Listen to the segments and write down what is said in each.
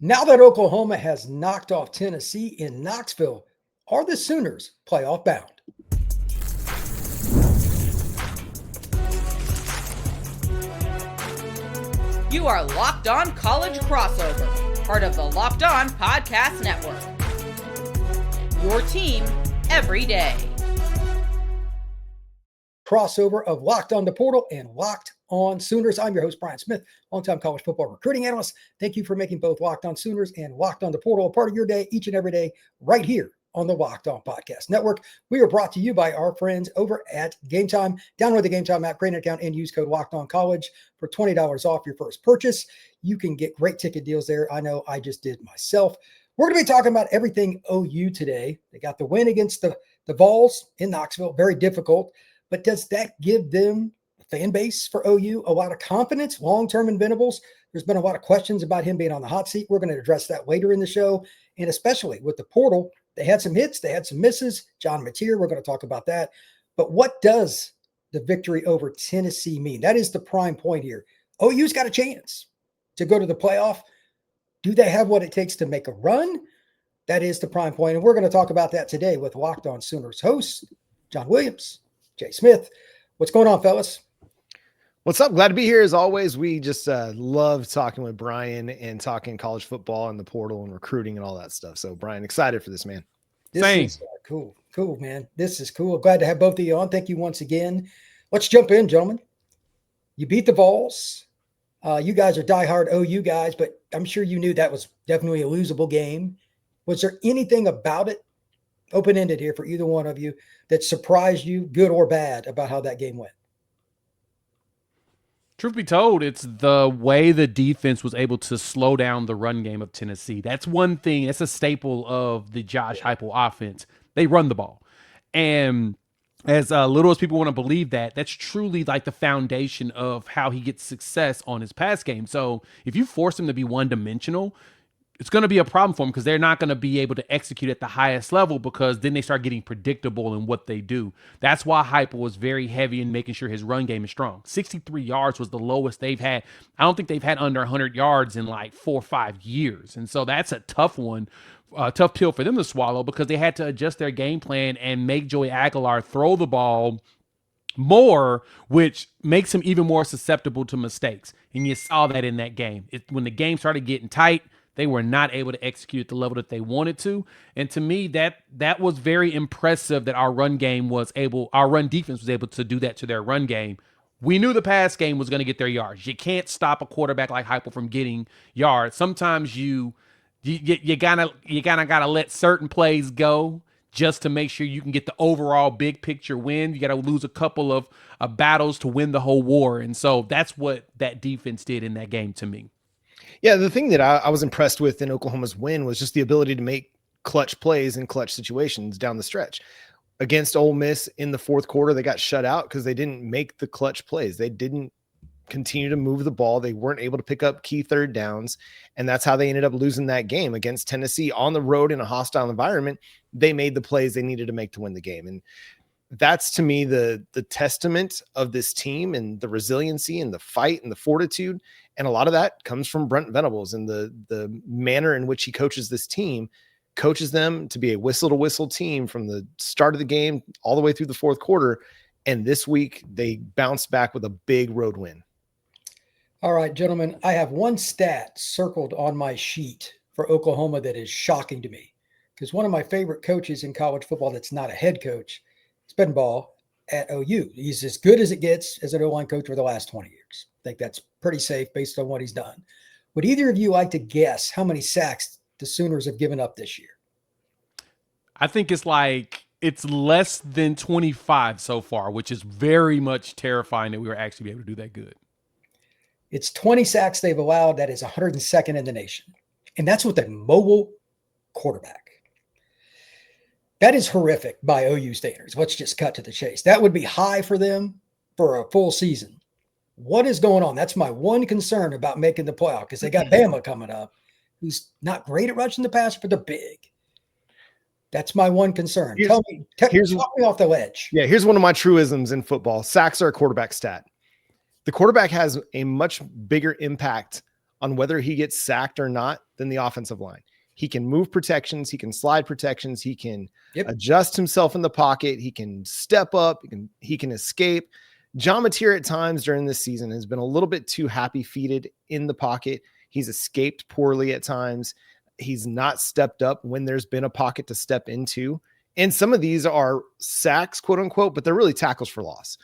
Now that Oklahoma has knocked off Tennessee in Knoxville, are the Sooners playoff bound? You are Locked On College Crossover, part of the Locked On Podcast Network. Your team every day. Crossover of Locked On the Portal and Locked On Sooners. I'm your host, Brian Smith, longtime college football recruiting analyst. Thank you for making both Locked On Sooners and Locked On the Portal a part of your day each and every day right here on the Locked On Podcast Network. We are brought to you by our friends over at Gametime. Download the Gametime app, create an account, and use code LOCKEDONCollege for $20 off your first purchase. You can get great ticket deals there. I know I just did myself. We're going to be talking about everything OU today. They got the win against the Vols in Knoxville, very difficult. But does that give them, the fan base for OU, a lot of confidence long-term in Venables? There's been a lot of questions about him being on the hot seat. We're going to address that later in the show. And especially with the portal, they had some hits, they had some misses. John Mateer, we're going to talk about that. But what does the victory over Tennessee mean? That is the prime point here. OU's got a chance to go to the playoff. Do they have what it takes to make a run? That is the prime point. And we're going to talk about that today with Locked On Sooners hosts, John Williams, Jay Smith. What's going on, fellas? What's up? Glad to be here as always. We just love talking with Brian and talking college football and the portal and recruiting and all that stuff. So, Brian, excited for this, man. This is cool, man. This is cool. Glad to have both of you on. Thank you once again. Let's jump in, gentlemen. You beat the Vols. You guys are diehard OU guys, but I'm sure you knew that was definitely a losable game. Was there anything about it, open-ended here for either one of you, that surprised you, good or bad, about how that game went? Truth be told, it's the way the defense was able to slow down the run game of Tennessee. That's one thing. That's a staple of the Josh Heupel offense. They run the ball. And as little as people want to believe that, that's truly like the foundation of how he gets success on his pass game. So if you force him to be one-dimensional, it's going to be a problem for them because they're not going to be able to execute at the highest level because then they start getting predictable in what they do. That's why Heupel was very heavy in making sure his run game is strong. 63 yards was the lowest they've had. I don't think they've had under 100 yards in like 4 or 5 years. And so that's a tough one, tough pill for them to swallow because they had to adjust their game plan and make Joey Aguilar throw the ball more, which makes him even more susceptible to mistakes. And you saw that in that game. When the game started getting tight, they were not able to execute at the level that they wanted to. And to me, that was very impressive that our run defense was able to do that to their run game. We knew the pass game was going to get their yards. You can't stop a quarterback like Heupel from getting yards. Sometimes you kind of gotta let certain plays go just to make sure you can get the overall big picture win. You got to lose a couple of battles to win the whole war. And so that's what that defense did in that game to me. Yeah, the thing that I was impressed with in Oklahoma's win was just the ability to make clutch plays in clutch situations down the stretch. Against Ole Miss in the fourth quarter, they got shut out because they didn't make the clutch plays. They didn't continue to move the ball. They weren't able to pick up key third downs, and that's how they ended up losing that game against Tennessee on the road in a hostile environment. They made the plays they needed to make to win the game, and that's to me the testament of this team and the resiliency and the fight and the fortitude. And a lot of that comes from Brent Venables and the manner in which he coaches this team, coaches them to be a whistle-to-whistle team from the start of the game all the way through the fourth quarter. And this week they bounced back with a big road win. All right, gentlemen, I have one stat circled on my sheet for Oklahoma that is shocking to me because one of my favorite coaches in college football that's not a head coach is Ben Ball at OU. He's as good as it gets as an O-line coach for the last 20 years. I think that's pretty safe based on what he's done. Would either of you like to guess how many sacks the Sooners have given up this year? I think it's less than 25 so far, which is very much terrifying that we were actually able to do that good. It's 20 sacks they've allowed. That is 102nd in the nation. And that's with a mobile quarterback. That is horrific by OU standards. Let's just cut to the chase. That would be high for them for a full season. What is going on? That's my one concern about making the playoff because they got Bama coming up, who's not great at rushing the passer, but they're big. That's my one concern. Talk me off the ledge. Yeah, here's one of my truisms in football. Sacks are a quarterback stat. The quarterback has a much bigger impact on whether he gets sacked or not than the offensive line. He can move protections. He can slide protections. He can adjust himself in the pocket. He can step up. He can escape. John Mateer at times during this season has been a little bit too happy-feeted in the pocket. He's escaped poorly at times. He's not stepped up when there's been a pocket to step into. And some of these are sacks, quote unquote, but they're really tackles for loss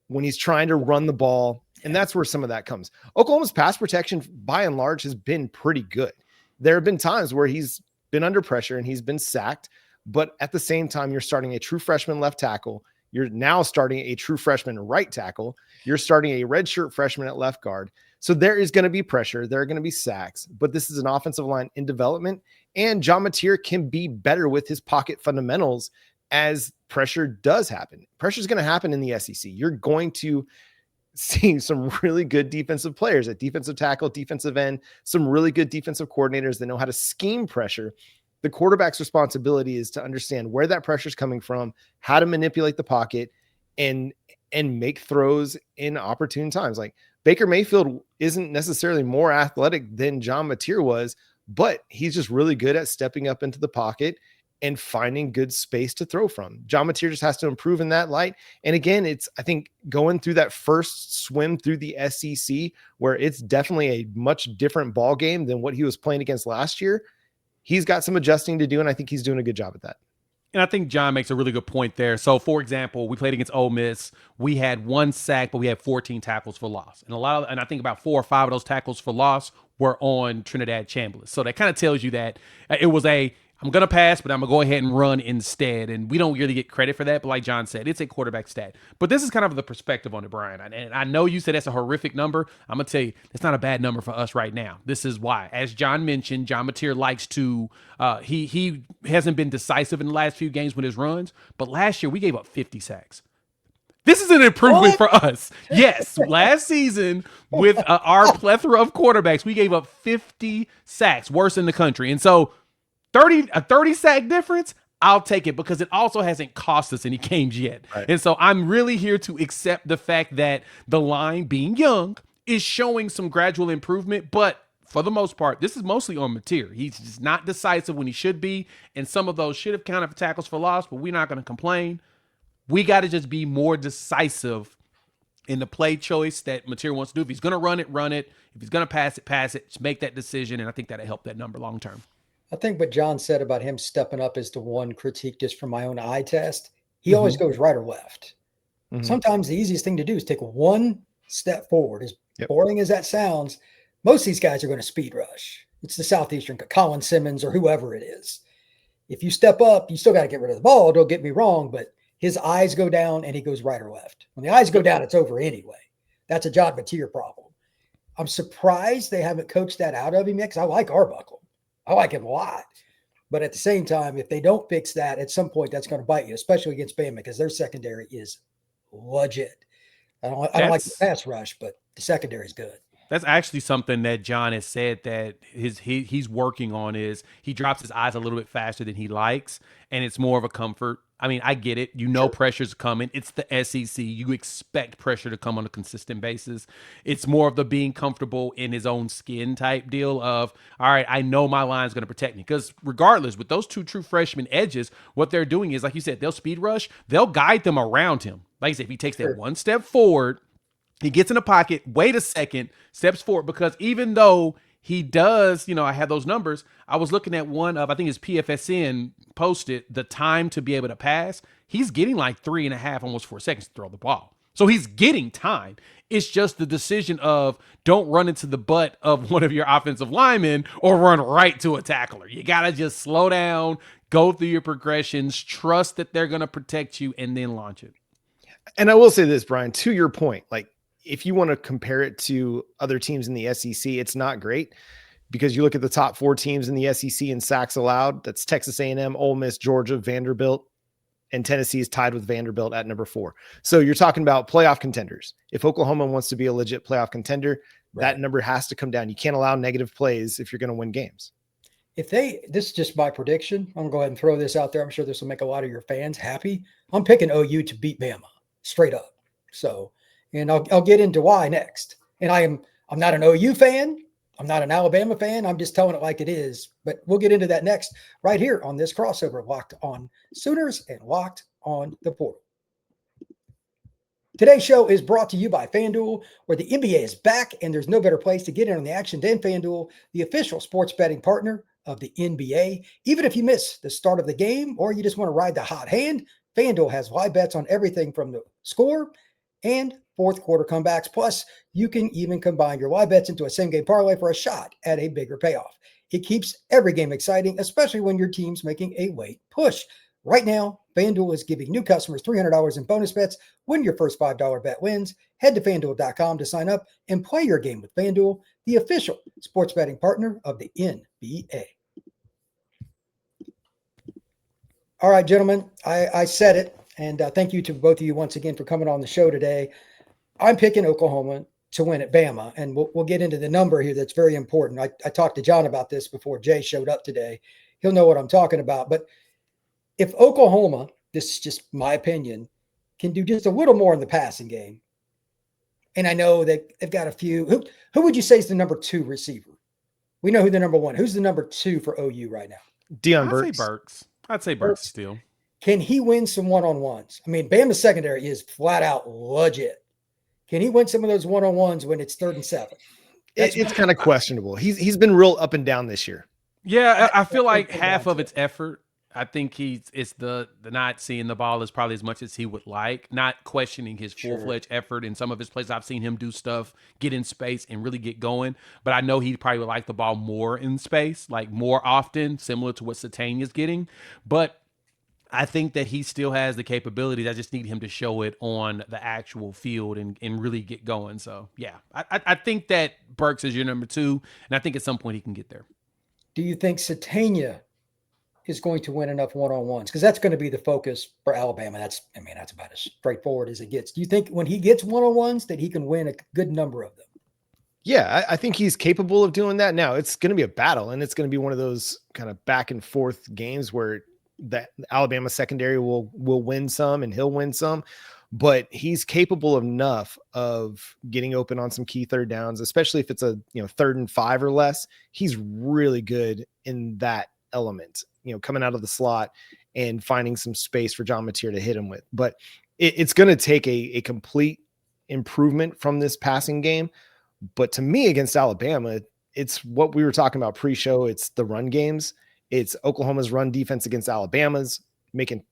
when he's trying to run the ball. And that's where some of that comes. Oklahoma's pass protection, by and large, has been pretty good. There have been times where he's been under pressure and he's been sacked, but at the same time, you're starting a true freshman left tackle. You're now starting a true freshman right tackle. You're starting a redshirt freshman at left guard. So there is going to be pressure. There are going to be sacks, but this is an offensive line in development, and John Mateer can be better with his pocket fundamentals as pressure does happen. Pressure is going to happen in the SEC. You're going to see some really good defensive players at defensive tackle, defensive end, some really good defensive coordinators that know how to scheme pressure. The quarterback's responsibility is to understand where that pressure is coming from, how to manipulate the pocket, and make throws in opportune times. Like Baker Mayfield isn't necessarily more athletic than John Mateer was, but he's just really good at stepping up into the pocket and finding good space to throw from. John Mateer just has to improve in that light. And again, it's, I think, going through that first swim through the SEC, where it's definitely a much different ball game than what he was playing against last year. He's got some adjusting to do, and I think he's doing a good job at that. And I think John makes a really good point there. So, for example, we played against Ole Miss. We had 1 sack, but we had 14 tackles for loss. And I think about 4 or 5 of those tackles for loss were on Trinidad Chambliss. So that kind of tells you that it was I'm going to pass, but I'm going to go ahead and run instead. And we don't really get credit for that. But like John said, it's a quarterback stat. But this is kind of the perspective on it, Brian. And I know you said that's a horrific number. I'm going to tell you, it's not a bad number for us right now. This is why. As John mentioned, John Mateer likes to, he hasn't been decisive in the last few games with his runs. But last year, we gave up 50 sacks. This is an improvement for us. Yes, last season with our plethora of quarterbacks, we gave up 50 sacks, worst in the country. And so, a 30 sack difference, I'll take it because it also hasn't cost us any games yet. Right. And so I'm really here to accept the fact that the line, being young, is showing some gradual improvement. But for the most part, this is mostly on Mateer. He's just not decisive when he should be. And some of those should have counted for tackles for loss, but we're not going to complain. We got to just be more decisive in the play choice that Mateer wants to do. If he's going to run it, run it. If he's going to pass it. Just make that decision. And I think that'll help that number long term. I think what John said about him stepping up is the one critique just from my own eye test. He always goes right or left. Sometimes the easiest thing to do is take one step forward. As boring as that sounds, most of these guys are going to speed rush. It's the Southeastern, Colin Simmons or whoever it is. If you step up, you still got to get rid of the ball. Don't get me wrong, but his eyes go down and he goes right or left. When the eyes go down, it's over anyway. That's a John Mateer problem. I'm surprised they haven't coached that out of him yet because I like Arbuckle. I like him a lot. But at the same time, if they don't fix that, at some point that's going to bite you, especially against Bama, because their secondary is legit. I don't like the pass rush, but the secondary is good. That's actually something that John has said that he's working on is he drops his eyes a little bit faster than he likes, and it's more of a comfort. I mean, I get it. You know, pressure's coming. It's the SEC. You expect pressure to come on a consistent basis. It's more of the being comfortable in his own skin type deal of, all right, I know my line's going to protect me. Because regardless, with those 2 true freshman edges, what they're doing is, like you said, they'll speed rush. They'll guide them around him. Like I said, if he takes that 1 step forward, he gets in the pocket, wait a second, steps forward. Because even though he does, I have those numbers. I was looking at one of, I think it's PFSN posted the time to be able to pass. He's getting like 3.5, almost 4 seconds to throw the ball. So he's getting time. It's just the decision of don't run into the butt of one of your offensive linemen or run right to a tackler. You got to just slow down, go through your progressions, trust that they're going to protect you, and then launch it. And I will say this, Brian, to your point, like, if you want to compare it to other teams in the SEC, it's not great because you look at the top 4 teams in the SEC in sacks allowed. That's Texas A&M, Ole Miss, Georgia, Vanderbilt, and Tennessee is tied with Vanderbilt at number 4. So you're talking about playoff contenders. If Oklahoma wants to be a legit playoff contender, that number has to come down. You can't allow negative plays if you're going to win games. This is just my prediction. I'm going to go ahead and throw this out there. I'm sure this will make a lot of your fans happy. I'm picking OU to beat Bama straight up. So, and I'll get into why next. And I'm not an OU fan, I'm not an Alabama fan. I'm just telling it like it is. But we'll get into that next right here on this crossover, Locked On Sooners and Locked On the Portal. Today's show is brought to you by FanDuel, where the NBA is back, and there's no better place to get in on the action than FanDuel, the official sports betting partner of the NBA. Even if you miss the start of the game or you just want to ride the hot hand, FanDuel has live bets on everything from the score and fourth quarter comebacks. Plus, you can even combine your live bets into a same-game parlay for a shot at a bigger payoff. It keeps every game exciting, especially when your team's making a late push. Right now, FanDuel is giving new customers $300 in bonus bets when your first $5 bet wins. Head to FanDuel.com to sign up and play your game with FanDuel, the official sports betting partner of the NBA. All right, gentlemen, I said it, and thank you to both of you once again for coming on the show today. I'm picking Oklahoma to win at Bama, and we'll get into the number here that's very important. I talked to John about this before Jay showed up today. He'll know what I'm talking about, but if Oklahoma, this is just my opinion, can do just a little more in the passing game, and I know that they've got a few. Who would you say is the number 2 receiver? We know who the number 1. Who's the number 2 for OU right now? Deion Burks. I'd say Burks still. Can he win some one-on-ones? I mean, Bama's secondary is flat out legit. Can he win some of those one-on-ones when it's 3rd and 7? It's kind of questionable. He's been real up and down this year. Yeah, I feel like half of it's effort. I think it's the not seeing the ball as probably as much as he would like, not questioning his full-fledged effort in some of his plays. I've seen him do stuff, get in space and really get going, but I know he probably would like the ball more in space, like more often, similar to what Satane is getting. But I think that he still has the capabilities. I just need him to show it on the actual field and really get going. So, yeah, I think that Burks is your number 2, and I think at some point he can get there. Do you think Satania is going to win enough one-on-ones? Because that's going to be the focus for Alabama. That's about as straightforward as it gets. Do you think when he gets one-on-ones that he can win a good number of them? Yeah, I think he's capable of doing that. Now, it's going to be a battle, and it's going to be one of those kind of back and forth games where the Alabama secondary will win some and he'll win some, but he's capable enough of getting open on some key third downs, especially if it's a 3rd and 5 or less. He's really good in that element, coming out of the slot and finding some space for John Mateer to hit him with. But it's going to take a complete improvement from this passing game. But to me, against Alabama, it's what we were talking about pre-show. It's the run games. It's Oklahoma's run defense against Alabama's, making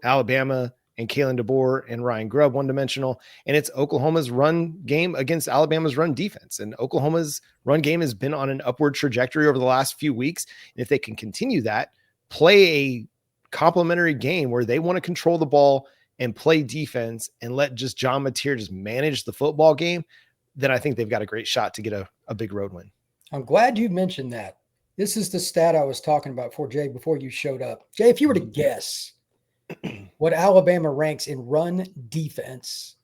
Alabama and Kalen DeBoer and Ryan Grubb one-dimensional. And it's Oklahoma's run game against Alabama's run defense. And Oklahoma's run game has been on an upward trajectory over the last few weeks. And if they can continue that, play a complementary game where they want to control the ball and play defense and let just John Mateer just manage the football game, then I think they've got a great shot to get a big road win. I'm glad you mentioned that. This is the stat I was talking about before you showed up. Jay, if you were to guess what Alabama ranks in run defense,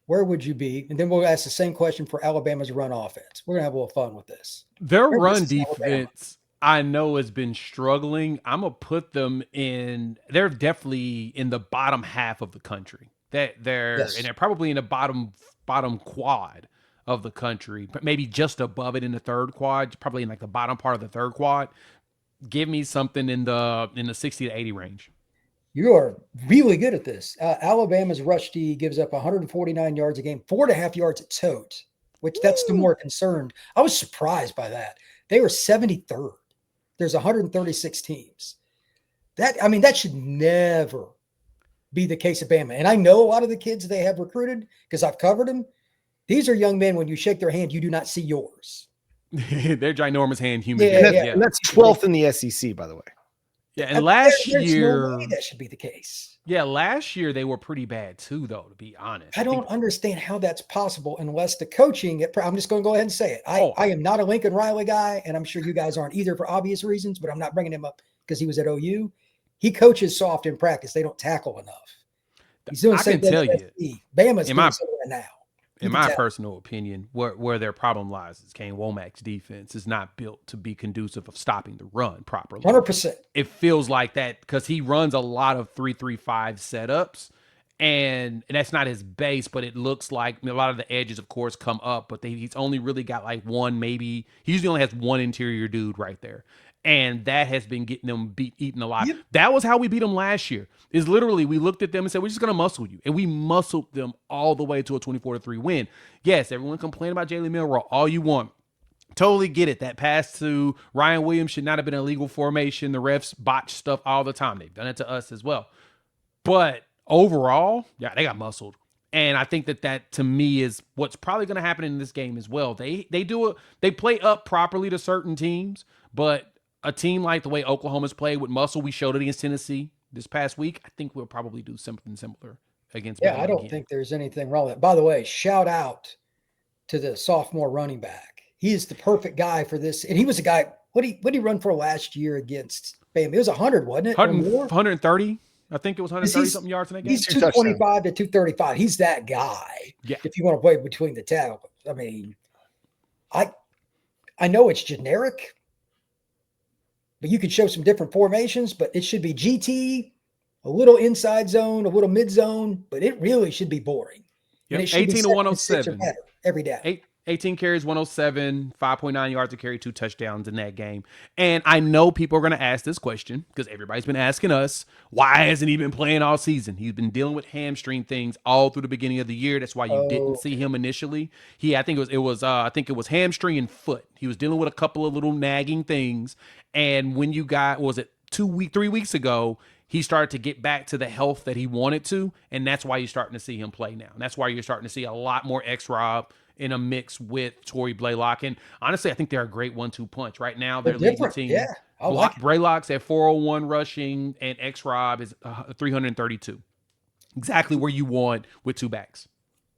where would you be? And then we'll ask the same question for Alabama's run offense. We're going to have a little fun with this. Their run defense, I know, has been struggling. I'm going to put them they're definitely in the bottom half of the country. And they're probably in the bottom quad of the country, but maybe just above it in the 3rd quad, probably in like the bottom part of the 3rd quad. Give me something in the 60 to 80 range. You are really good at this. Alabama's rush D gives up 149 yards a game, 4.5 yards at tote, which that's the more concerned. I was surprised by that. They were 73rd. There's 136 teams. That should never be the case at Bama. And I know a lot of the kids they have recruited because I've covered them. These are young men. When you shake their hand, you do not see yours. They're ginormous hand human. Yeah. And that's 12th in the SEC, by the way. Yeah, and last there's year no way that should be the case. Yeah, last year they were pretty bad too, though, to be honest. I don't understand how that's possible unless the coaching. I'm just going to go ahead and say it. I am not a Lincoln Riley guy, and I'm sure you guys aren't either for obvious reasons. But I'm not bringing him up because he was at OU. He coaches soft in practice. They don't tackle enough. He's doing. I can tell you, Bama's doing something now. In my personal opinion, where their problem lies is Kane Womack's defense is not built to be conducive of stopping the run properly. 100%. It feels like that because he runs a lot of 3-3-5 setups, And that's not his base, but it looks like a lot of the edges, of course, come up. But he's only really got like one, maybe he usually only has one interior dude right there, and that has been getting them eaten alive. Yep. That was how we beat them last year. Is literally we looked at them and said we're just gonna muscle you, and we muscled them all the way to a 24-3 win. Yes, everyone complain about Jalen Milroe all you want. Totally get it. That pass to Ryan Williams should not have been a legal formation. The refs botch stuff all the time. They've done it to us as well. But overall, yeah, they got muscled. And I think that to me is what's probably going to happen in this game as well. They play up properly to certain teams, but a team like the way Oklahoma's played with muscle, we showed it against Tennessee this past week. I think we'll probably do something similar against. Yeah, I don't think there's anything wrong with that. By the way, shout out to the sophomore running back. He is the perfect guy for this. And he was a guy, what did he run for last year against Bama? It was 100, wasn't it? 130. I think it was 130 something yards in that game. He's 225 to 235. He's that guy. Yeah. If you want to play between the tackles. I mean, I know it's generic, but you could show some different formations, but it should be GT, a little inside zone, a little mid zone, but it really should be boring. Yep. And it should 18 be to 107 every day. 18 carries, 107, 5.9 yards a carry, 2 touchdowns in that game. And I know people are going to ask this question because everybody's been asking us, why hasn't he been playing all season? He's been dealing with hamstring things all through the beginning of the year. That's why you didn't see him initially. I think it was hamstring and foot. He was dealing with a couple of little nagging things. And when you got, 3 weeks ago, he started to get back to the health that he wanted to. And that's why you're starting to see him play now. And that's why you're starting to see a lot more X-Rob in a mix with Torrey Blaylock. And honestly, I think they're a great 1-2 punch. Right now, they're leading the team. Yeah, I like it. Blaylock's at 401 rushing, and X-Rob is 332. Exactly where you want with 2 backs.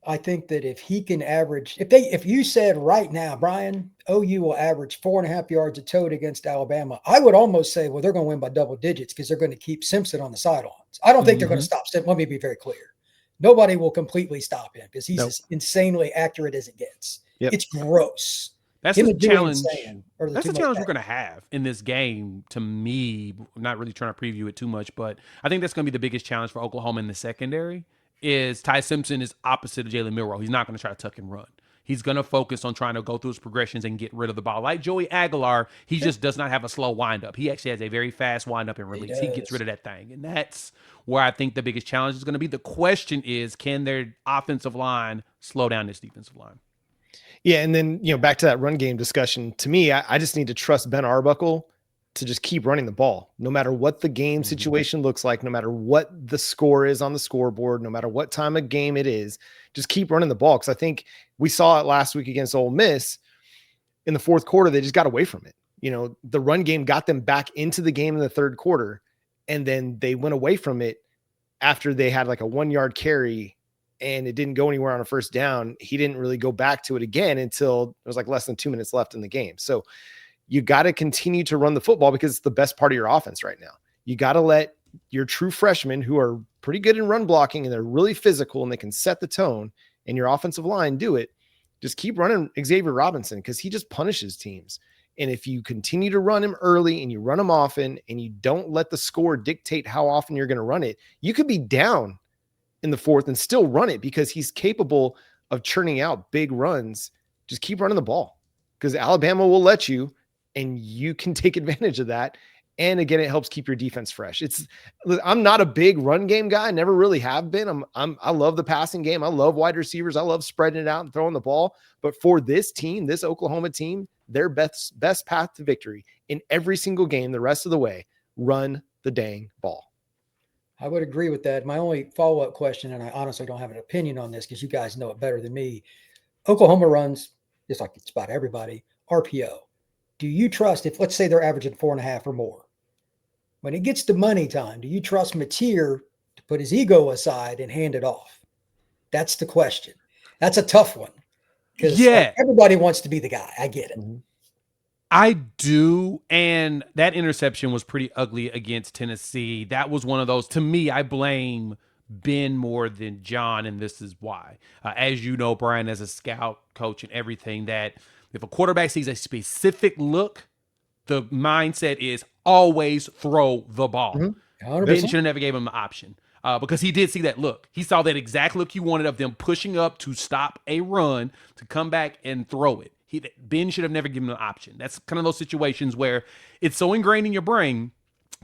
I think that if he can average, if you said right now, Brian, OU will average 4.5 yards a tote against Alabama, I would almost say, well, they're going to win by double digits because they're going to keep Simpson on the sidelines. I don't think they're going to stop Simpson. Let me be very clear. Nobody will completely stop him because he's as insanely accurate as it gets. Yep. It's gross. That's the challenge. That's the challenge we're going to have in this game. To me, I'm not really trying to preview it too much, but I think that's going to be the biggest challenge for Oklahoma in the secondary. Is Ty Simpson is opposite of Jalen Milroe. He's not going to try to tuck and run. He's going to focus on trying to go through his progressions and get rid of the ball. Like Joey Aguilar, he just does not have a slow windup. He actually has a very fast windup and release. He gets rid of that thing. And that's where I think the biggest challenge is going to be. The question is, can their offensive line slow down this defensive line? Yeah, and then, back to that run game discussion. To me, I just need to trust Ben Arbuckle to just keep running the ball, no matter what the game situation looks like, no matter what the score is on the scoreboard, no matter what time of game it is, just keep running the ball. Because I think we saw it last week against Ole Miss in the fourth quarter. They just got away from it. The run game got them back into the game in the third quarter, and then they went away from it after they had like a 1-yard carry and it didn't go anywhere on a first down. He didn't really go back to it again until there was like less than 2 minutes left in the game. So you got to continue to run the football because it's the best part of your offense right now. You got to let your true freshmen who are pretty good in run blocking and they're really physical and they can set the tone, and your offensive line do it. Just keep running Xavier Robinson because he just punishes teams. And if you continue to run him early and you run him often and you don't let the score dictate how often you're going to run it, you could be down in the fourth and still run it because he's capable of churning out big runs. Just keep running the ball because Alabama will let you, and you can take advantage of that. And again, it helps keep your defense fresh. I'm not a big run game guy. Never really have been. I love the passing game. I love wide receivers. I love spreading it out and throwing the ball. But for this team, this Oklahoma team, their best path to victory in every single game, the rest of the way, run the dang ball. I would agree with that. My only follow-up question, and I honestly don't have an opinion on this because you guys know it better than me. Oklahoma runs, just like it's about everybody, RPO. Do you trust, if let's say they're averaging 4.5 or more, when it gets to money time, do you trust Mateer to put his ego aside and hand it off? That's the question. That's a tough one because everybody wants to be the guy. I get it. I do. And that interception was pretty ugly against Tennessee. That was one of those, to me, I blame Ben more than John. And this is why, as you know, Brian, as a scout coach and everything, that if a quarterback sees a specific look, the mindset is always throw the ball. Ben should have never gave him the option. because he did see that look. He saw that exact look you wanted of them pushing up to stop a run to come back and throw it. Ben should have never given him an option. That's kind of those situations where it's so ingrained in your brain,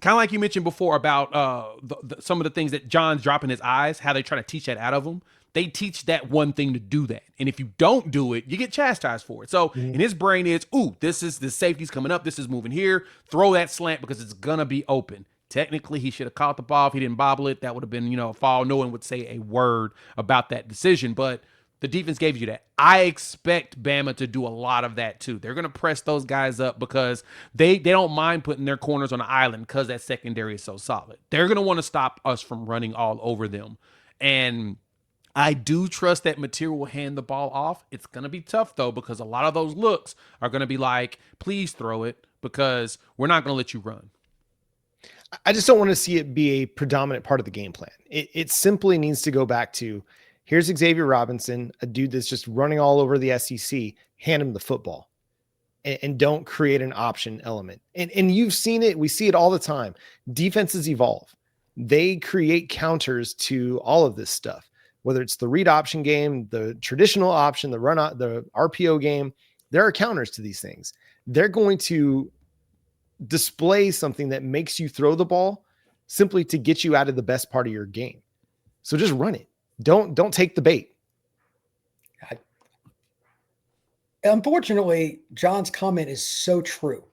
kind of like you mentioned before about some of the things that John's dropping his eyes, how they try to teach that out of him. They teach that one thing to do that. And if you don't do it, you get chastised for it. So in his brain is, ooh, this safety's coming up. This is moving here. Throw that slant because it's going to be open. Technically, he should have caught the ball. If he didn't bobble it, that would have been, a foul. No one would say a word about that decision. But the defense gave you that. I expect Bama to do a lot of that too. They're going to press those guys up because they don't mind putting their corners on the island because that secondary is so solid. They're going to want to stop us from running all over them. And I do trust that Material will hand the ball off. It's going to be tough, though, because a lot of those looks are going to be like, please throw it because we're not going to let you run. I just don't want to see it be a predominant part of the game plan. It simply needs to go back to, here's Xavier Robinson, a dude that's just running all over the SEC, hand him the football and don't create an option element. And you've seen it. We see it all the time. Defenses evolve. They create counters to all of this stuff. Whether it's the read option game, the traditional option, the RPO game, there are counters to these things. They're going to display something that makes you throw the ball simply to get you out of the best part of your game. So just run it. Don't take the bait. Unfortunately, John's comment is so true.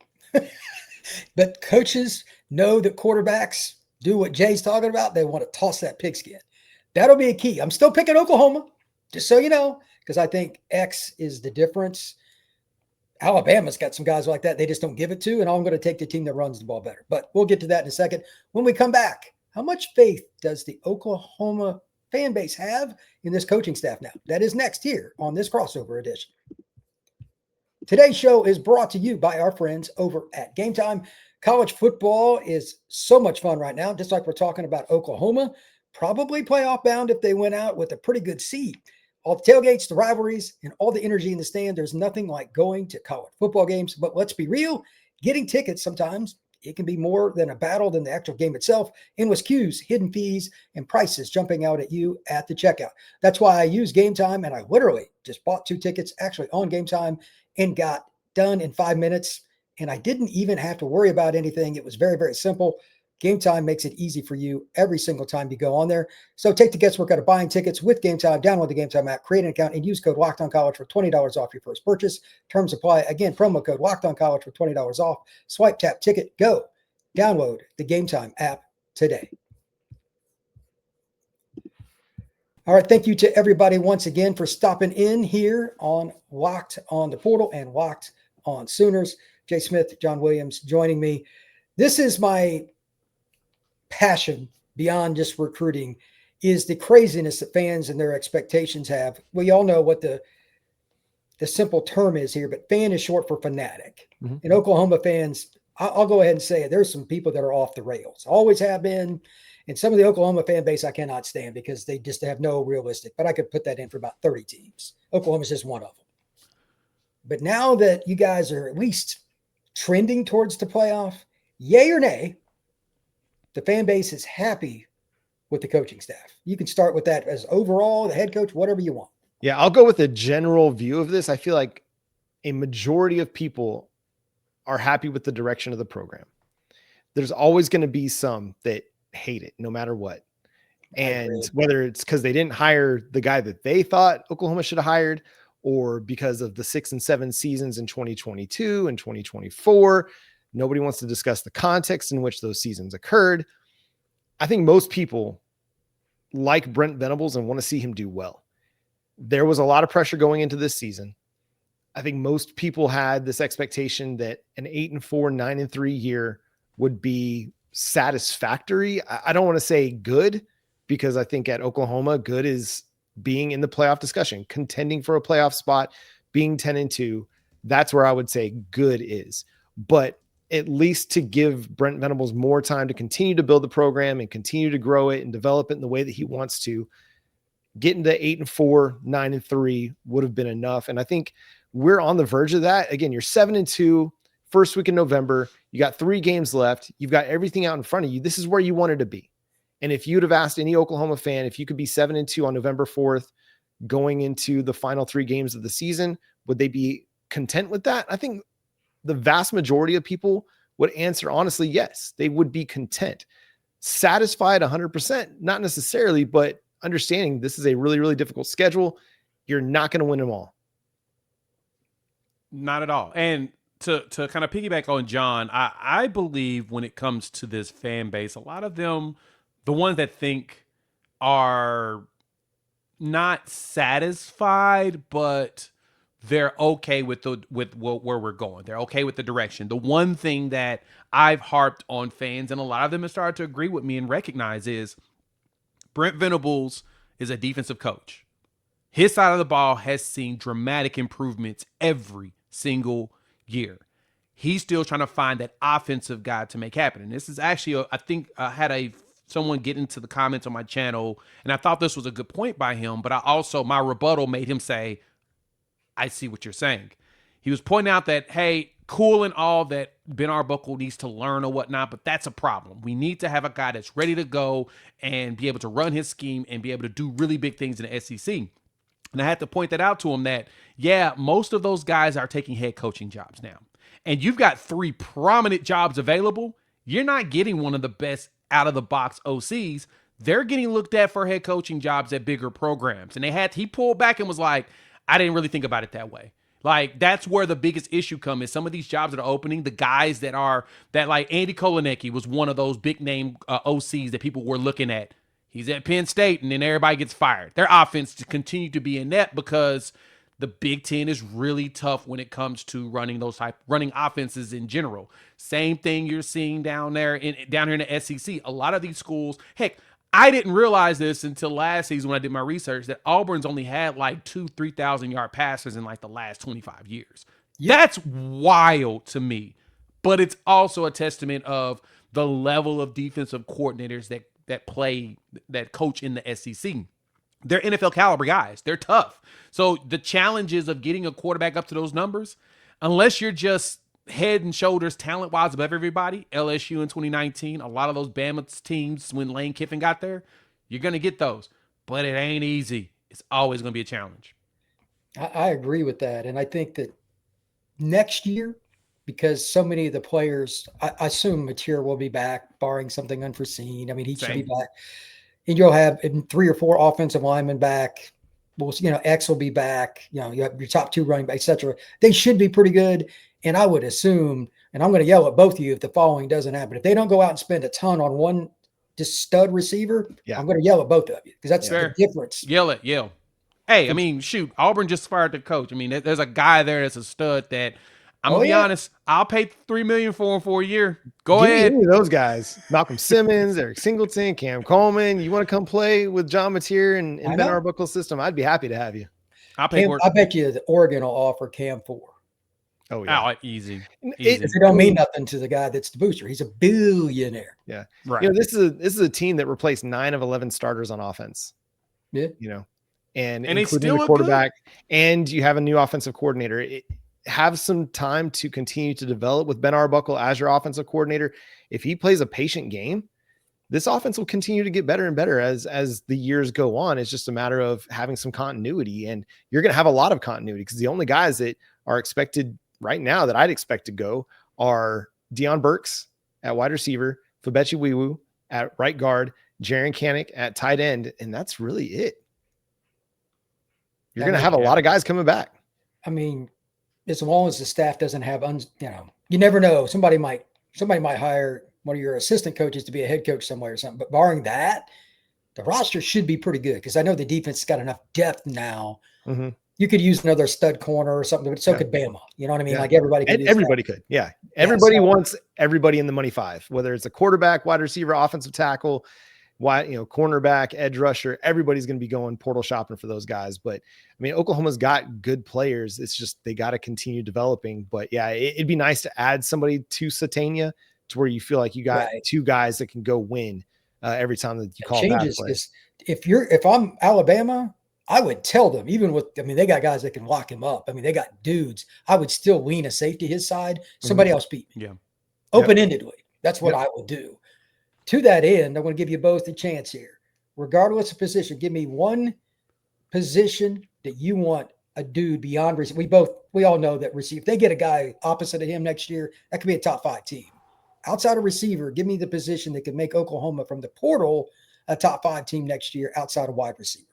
But coaches know that quarterbacks do what Jay's talking about. They want to toss that pigskin. That'll be a key. I'm still picking Oklahoma, just so you know, because I think X is the difference. Alabama's got some guys like that they just don't give it to, and I'm going to take the team that runs the ball better. But we'll get to that in a second. When we come back, how much faith does the Oklahoma fan base have in this coaching staff now? That is next here on this crossover edition. Today's show is brought to you by our friends over at Gametime. College football is so much fun right now, just like we're talking about Oklahoma. Probably playoff bound if they went out with a pretty good seed. All the tailgates, the rivalries, and all the energy in the stand. There's nothing like going to college football games. But let's be real, getting tickets sometimes, it can be more than a battle than the actual game itself. Endless queues, hidden fees, and prices jumping out at you at the checkout. That's why I use Gametime, and I literally just bought 2 tickets actually on Gametime and got done in 5 minutes. And I didn't even have to worry about anything. It was very, very simple. Gametime makes it easy for you every single time you go on there. So take the guesswork out of buying tickets with Gametime. Download the Gametime app, create an account, and use code LOCKEDONCollege for $20 off your first purchase. Terms apply. Again, promo code LOCKEDONCollege for $20 off. Swipe, tap, ticket, go. Download the Gametime app today. All right, thank you to everybody once again for stopping in here on Locked on the Portal and Locked on Sooners. Jay Smith, John Williams joining me. This is my passion beyond just recruiting, is the craziness that fans and their expectations have. We all know what the simple term is here, but fan is short for fanatic. Mm-hmm. And Oklahoma fans, I'll go ahead and say it, there's some people that are off the rails, always have been. And some of the Oklahoma fan base I cannot stand because they just have no realistic, but I could put that in for about 30 teams. Oklahoma's just one of them. But now that you guys are at least trending towards the playoff, yay or nay, the fan base is happy with the coaching staff. You can start with that as overall, the head coach, whatever you want. Yeah, I'll go with a general view of this. I feel like a majority of people are happy with the direction of the program. There's always going to be some that hate it no matter what. And whether it's because they didn't hire the guy that they thought Oklahoma should have hired, or because of the 6 and 7 seasons in 2022 and 2024, nobody wants to discuss the context in which those seasons occurred. I think most people like Brent Venables and want to see him do well. There was a lot of pressure going into this season. I think most people had this expectation that an 8-4, 9-3 year would be satisfactory. I don't want to say good, because I think at Oklahoma, good is being in the playoff discussion, contending for a playoff spot, being 10-2. That's where I would say good is. But at least to give Brent Venables more time to continue to build the program and continue to grow it and develop it in the way that he wants to, getting to 8-4, 9-3 would have been enough. And I think we're on the verge of that. Again, you're 7-2, first week in November. You got 3 games left. You've got everything out in front of you. This is where you wanted to be. And if you'd have asked any Oklahoma fan, if you could be 7-2 on November 4th, going into the final 3 games of the season, would they be content with that? I think the vast majority of people would answer honestly, yes, they would be content. Satisfied 100%, not necessarily, but understanding this is a really, really difficult schedule. You're not going to win them all. Not at all. And to kind of piggyback on John, I believe when it comes to this fan base, a lot of them, the ones that think are not satisfied, but they're okay with where we're going. They're okay with the direction. The one thing that I've harped on fans, and a lot of them have started to agree with me and recognize, is Brent Venables is a defensive coach. His side of the ball has seen dramatic improvements every single year. He's still trying to find that offensive guy to make happen. And this is actually, I think I had someone get into the comments on my channel, and I thought this was a good point by him, but my rebuttal made him say, I see what you're saying. He was pointing out that, hey, cool and all that Ben Arbuckle needs to learn or whatnot, but that's a problem. We need to have a guy that's ready to go and be able to run his scheme and be able to do really big things in the SEC. And I had to point that out to him that, yeah, most of those guys are taking head coaching jobs now. And you've got 3 prominent jobs available. You're not getting one of the best out-of-the-box OCs. They're getting looked at for head coaching jobs at bigger programs. And he pulled back and was like, I didn't really think about it that way. Like, that's where the biggest issue comes, is some of these jobs that are opening, the guys that like Andy Kolanecki was one of those big name OCs that people were looking at. He's at Penn State, and then everybody gets fired. Their offense to continue to be inept because the Big Ten is really tough when it comes to running offenses in general. Same thing you're seeing down here in the SEC. A lot of these schools, heck, I didn't realize this until last season when I did my research, that Auburn's only had like 3,000 yard passes in like the last 25 years. Yeah. That's wild to me, but it's also a testament of the level of defensive coordinators that coach in the SEC. They're NFL caliber guys. They're tough. So the challenges of getting a quarterback up to those numbers, unless you're just head and shoulders talent-wise above everybody, LSU in 2019, a lot of those Bama teams when Lane Kiffin got there, you're going to get those. But it ain't easy. It's always going to be a challenge. I agree with that. And I think that next year, because so many of the players, I assume Mateer will be back, barring something unforeseen. I mean, he should be back. And you'll have 3 or 4 offensive linemen back. Well, X will be back. You have your top 2 running backs, et cetera. They should be pretty good. And I would assume, and I'm going to yell at both of you if the following doesn't happen. If they don't go out and spend a ton on one just stud receiver, I'm going to yell at both of you because that's the difference. Yell. Hey, I mean, shoot, Auburn just fired the coach. I mean, there's a guy there that's a stud that I'm going to be honest, I'll pay $3 million for him for a year. Go ahead. Give me those guys. Malcolm Simmons, Eric Singleton, Cam Coleman. You want to come play with John Mateer and Ben Arbuckle's system? I'd be happy to have you. I'll pay I bet you the Oregon will offer Cam 4. Oh, yeah. Oh, easy. It don't mean nothing to the guy that's the booster. He's a billionaire. Yeah. Right. This is a team that replaced 9 of 11 starters on offense. Yeah. And including the quarterback, and you have a new offensive coordinator. Have some time to continue to develop with Ben Arbuckle as your offensive coordinator. If he plays a patient game, this offense will continue to get better and better as the years go on. It's just a matter of having some continuity, and you're going to have a lot of continuity because the only guys that are expected right now that I'd expect to go are Deion Burks at wide receiver, Fabechi Wiwu at right guard, Jaron Kanik at tight end, and that's really it. You're going to have a lot of guys coming back. I mean, as long as the staff doesn't have, you never know. Somebody might hire one of your assistant coaches to be a head coach somewhere or something. But barring that, the roster should be pretty good because I know the defense has got enough depth now. Mm-hmm. You could use another stud corner or something, but so could Bama. You know what I mean? Yeah. Like everybody could. Everybody could. Yeah. Everybody wants everybody in the money 5, whether it's a quarterback, wide receiver, offensive tackle, cornerback, edge rusher. Everybody's going to be going portal shopping for those guys. But I mean, Oklahoma's got good players. It's just they got to continue developing. But yeah, it'd be nice to add somebody to Satania to where you feel like you got 2 guys that can go win every time that you call that play. If I'm Alabama, I would tell them, they got guys that can lock him up. I mean, they got dudes. I would still lean a safety his side. Somebody else beat me. Yeah. Open-endedly. That's what I would do. to that end, I want to give you both a chance here. Regardless of position, give me one position that you want a dude beyond receiver. We all know that receiver. If they get a guy opposite of him next year, that could be a top 5 team. Outside of receiver, give me the position that could make Oklahoma from the portal a top 5 team next year outside of wide receiver.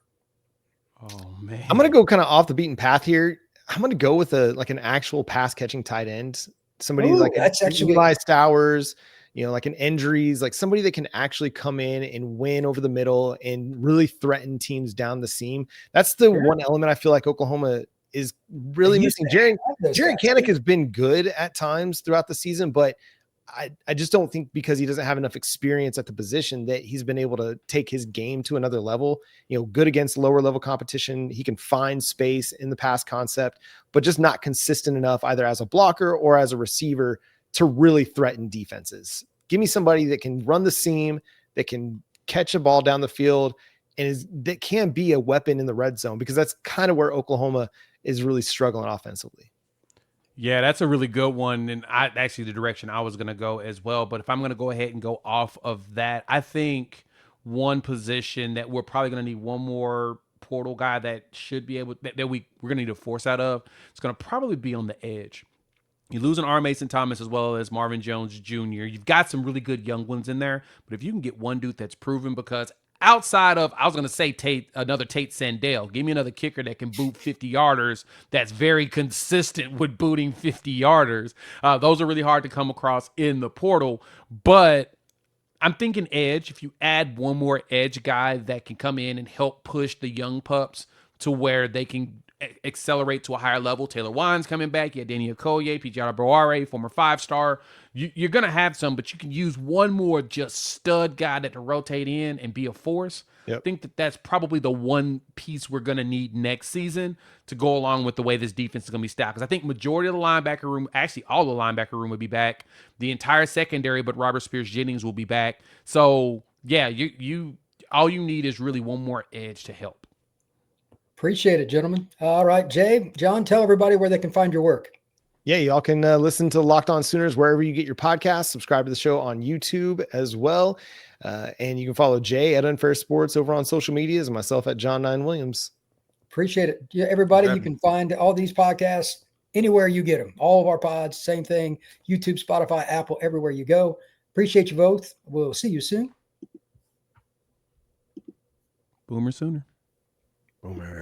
Oh man. I'm going to go kind of off the beaten path here. I'm going to go with an actual pass catching tight end. Somebody like that's actually Eli Stowers, like an injuries, like somebody that can actually come in and win over the middle and really threaten teams down the seam. That's the one element I feel like Oklahoma is really missing. Jaron Kanak has been good at times throughout the season, but I just don't think because he doesn't have enough experience at the position that he's been able to take his game to another level, good against lower level competition. He can find space in the pass concept, but just not consistent enough either as a blocker or as a receiver to really threaten defenses. Give me somebody that can run the seam, that can catch a ball down the field, and that can be a weapon in the red zone, because that's kind of where Oklahoma is really struggling offensively. Yeah, that's a really good one. And actually the direction I was going to go as well. But if I'm going to go ahead and go off of that, I think one position that we're probably going to need one more portal guy that should be able that we're going to need a force out of. It's going to probably be on the edge. You lose an R. Mason Thomas as well as Marvin Jones Jr. You've got some really good young ones in there. But if you can get one dude that's proven, because outside of, I was going to say another Tate Sandell, give me another kicker that can boot 50-yarders that's very consistent with booting 50-yarders. Those are really hard to come across in the portal. But I'm thinking edge. If you add one more edge guy that can come in and help push the young pups to where they can accelerate to a higher level. Taylor Wine's coming back. You had Danny Okoye, Pijata Boare, former 5-star. You're going to have some, but you can use one more just stud guy that to rotate in and be a force. Yep. I think that's probably the one piece we're going to need next season to go along with the way this defense is going to be stacked. Because I think majority of the linebacker room, actually all the linebacker room will be back. The entire secondary, but Robert Spears-Jennings will be back. So, yeah, you all you need is really one more edge to help. Appreciate it, gentlemen. All right, Jay, John, tell everybody where they can find your work. Yeah, y'all can listen to Locked On Sooners wherever you get your podcasts. Subscribe to the show on YouTube as well. And you can follow Jay at Unfair Sports over on social medias and myself at John 9 Williams. Appreciate it. Yeah, everybody, you can find all these podcasts anywhere you get them. All of our pods, same thing. YouTube, Spotify, Apple, everywhere you go. Appreciate you both. We'll see you soon. Boomer Sooner. Boomer.